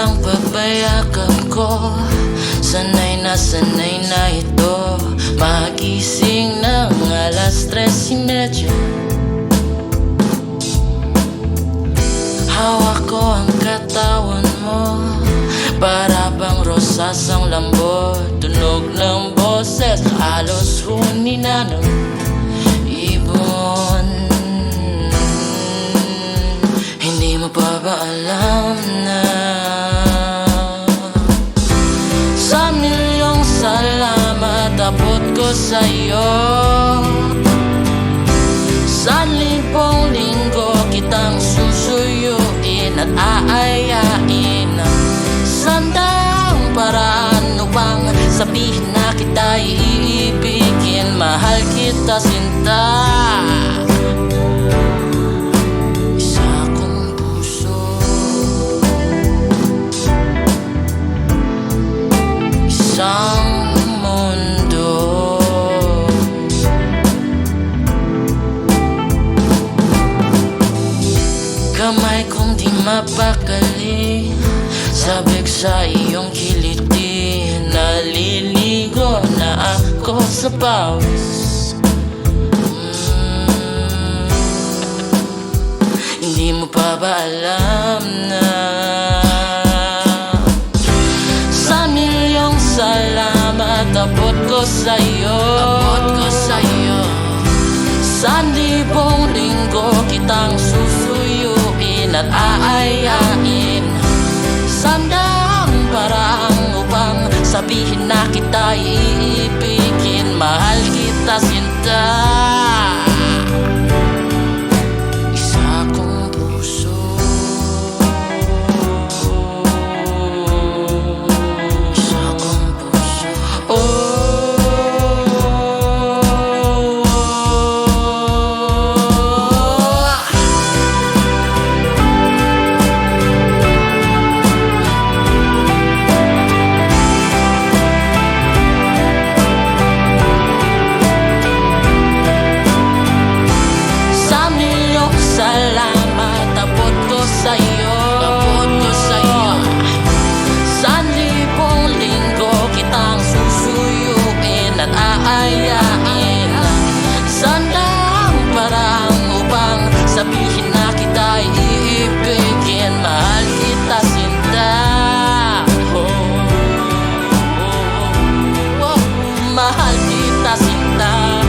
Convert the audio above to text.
ang pagbayakap ko. Sanay na ito, magising ng 3:30. Hawak ko ang katawan mo, para bang rosas ang lambot. Tunog ng boses, halos hunina ng ibon. Hindi mo pa ba alam na sa milyong salamat abot ko sa'yo? Sa 1,000 linggo kitang susuyuin at aayain. Sandang paraan upang sabihin na kita iibigin. Mahal kita, sinta. Isa kong puso, isang mundo. Kamay kong di mapakali, sabik sa iyong kiliti. Naliligo na ako sa pawis. Hindi mo pa ba alam na sa milyong salamat abot ko sa'yo? Sa 1,000 linggo kitang susuyuin at aayain. Sandang paraang upang sabihin na kita iibigin. Mahal kita, sinta. Isa kong puso, isa kong puso. Salamat abot ko sa'yo. Sa 1,000 linggo kitang susuyuin at aayain. Sandang parang upang sabihin na kita iibigin. Mahal kita, sinta. Mahal kita, sinta.